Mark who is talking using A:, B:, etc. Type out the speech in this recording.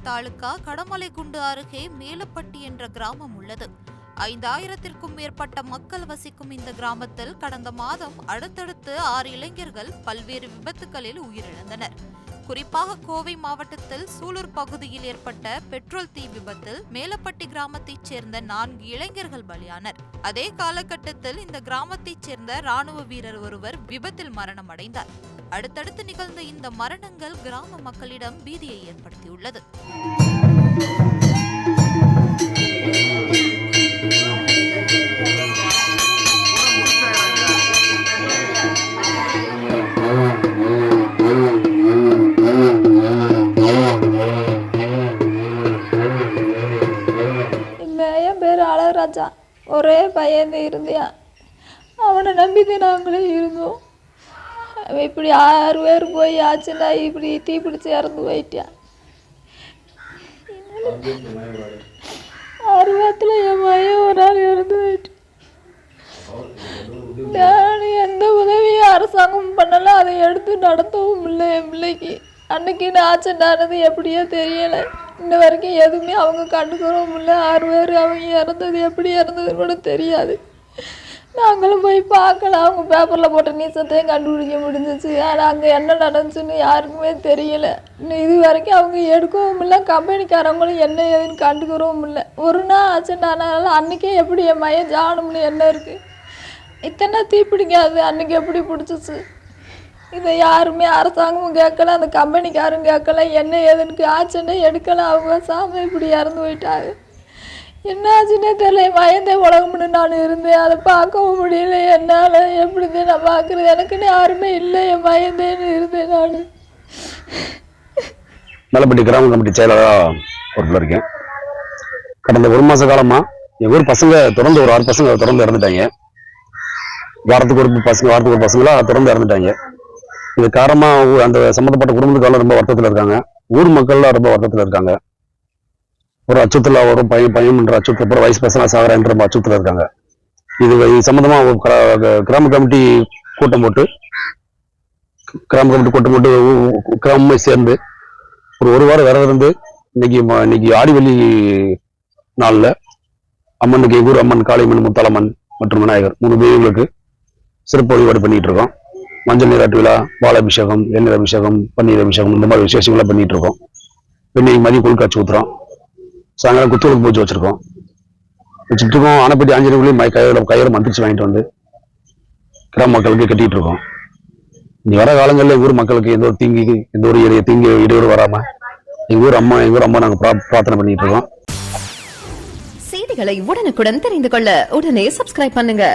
A: தாலுகா கடமலைக்குண்டு அருகே மேலப்பட்டி என்ற கிராமம் உள்ளது. 5000த்திற்கும் மேற்பட்ட மக்கள் வசிக்கும் இந்த கிராமத்தில் கடந்த மாதம் அடுத்தடுத்து 6 இளைஞர்கள் பல்வேறு விபத்துகளில் உயிரிழந்தனர். குறிப்பாக கோவை மாவட்டத்தில் சூலூர் பகுதியில் ஏற்பட்ட பெட்ரோல் தீ விபத்தில் மேலப்பட்டி கிராமத்தைச் சேர்ந்த 4 இளைஞர்கள் பலியானர். அதே காலகட்டத்தில் இந்த கிராமத்தைச் சேர்ந்த ராணுவ வீரர் ஒருவர் விபத்தில் மரணமடைந்தார். அடுத்தடுத்து நிகழ்ந்த இந்த மரணங்கள் கிராம மக்களிடம் பீதியை ஏற்படுத்தியுள்ளது.
B: என் பேர் அழகராஜா. ஒரே பையன் இருந்தியான். அவனை நம்பிதான் நாங்களே இருந்தோம். இப்படி 6 பேர் போய் ஆச்சுன்னா இப்படி தீப்பிடிச்சு இறந்து போயிட்டான். 6 பேர்த்துல என் பையன் ஒரு ஆள் இறந்து போயிட்டு. நான் எந்த உதவியும் அரசாங்கம் பண்ணல, அதை எடுத்து நடத்தவும் இல்லை. என் பிள்ளைக்கு அன்னைக்கு ஆச்சுண்டானது எப்படியோ தெரியலை. இன்ன வரைக்கும் எதுவுமே அவங்க கண்டுக்கிறவும் இல்லை. 6 பேர் அவங்க இறந்தது எப்படி இறந்ததுன்னு கூட தெரியாது. நாங்களும் போய் பார்க்கலாம். அவங்க பேப்பரில் போட்ட நீச்சத்தையும் கண்டுபிடிக்க முடிஞ்சிச்சு. ஆனால் அங்கே என்ன நடந்துச்சுன்னு யாருக்குமே தெரியலை. இன்னும் இது வரைக்கும் அவங்க எடுக்கவும் இல்லை. கம்பெனிக்காரங்களும் என்ன ஏதுன்னு கண்டுக்கிறவும் இல்லை. ஒரு நாள் ஆச்சுட்டானால அன்றைக்கே எப்படி என் மையம் ஜானம்னு என்ன இருக்குது. இத்தனை தீ பிடிக்காது, அன்றைக்கி எப்படி பிடிச்சிச்சு. இதை யாருமே அரசாங்கமும் கேட்கல, அந்த கம்பெனிக்காரும் கேட்கல. என்ன ஏதுன்னு ஆச்சுன்னா எடுக்கலை. அவங்க சாமி இப்படி இறந்து போயிட்டாங்க. என்ன ஆச்சுன்னே தெரியல. என் மயந்தே உலகம்னு நான் இருந்தேன். அதை பார்க்கவும் முடியல என்னால். எப்படிதான் நான் பார்க்குறது, எனக்குன்னு யாருமே இல்லை. என் மயந்தேன்னு இருந்தேன் நான்.
C: மேலப்பட்டி கிராம கமிட்டி செயலாளராக பொறுப்பில் இருக்கேன். கடந்த 1 மாத காலமாக எங்கள் ஊர் பசங்க தொடர்ந்து ஒரு 6 பசங்க தொடர்ந்து இறந்துட்டாங்க. வாரத்துக்கு ஒரு பசங்களாக தொடர்ந்து இறந்துட்டாங்க. இது காரணமாக அந்த சம்மந்தப்பட்ட குடும்பத்துக்கால ரொம்ப வருத்தத்தில் இருக்காங்க. ஊர் மக்கள்லாம் ரொம்ப வருத்தத்தில் இருக்காங்க. ஒரு அச்சத்தில் வரும் பையன்ற அச்சத்தில், அப்புறம் வயசு பசங்க சாகரன்ற அச்சத்தில் இருக்காங்க. இது சம்மந்தமாக கிராம கமிட்டி கூட்டம் போட்டு கிராமமே சேர்ந்து ஒரு வாரம் விரதம் இருந்து இன்னைக்கு ஆடிவெள்ளி நாளில் அம்மனுக்கு எங்கூர் அம்மன், காளியம்மன், முத்தாளம்மன் மற்றும் விநாயகர் 3 தெய்வங்களுக்கு சிறப்பு வழிபாடு பண்ணிட்டு இருக்கோம். மஞ்சள் நீராட்டு விழா, பால் அபிஷேகம், எண்ணெய் அபிஷேகம், பன்னீர் அபிஷேகம், இந்த மாதிரி விசேஷங்களை பண்ணிட்டு இருக்கோம். இன்னைக்கு மதியம் கொள்காட்சி ஊத்துறோம். சாயங்காலம் குத்துவிளக்கு பூஜை வச்சிருக்கோம். ஆனப்பட்டி ஆஞ்சநேயர்களையும் கையோட மந்திரிச்சு வாங்கிட்டு வந்து கிராம மக்களுக்கு கட்டிட்டு இருக்கோம். இனி வர காலங்களில் ஊர் மக்களுக்கு எந்த ஒரு தீங்கு இடையூறு வராம எங்க ஊர் அம்மா நாங்க பிரார்த்தனை பண்ணிட்டு இருக்கோம்.
D: செய்திகளை உடனுக்குடன் தெரிந்து கொள்ள உடனே சப்ஸ்கிரைப் பண்ணுங்க.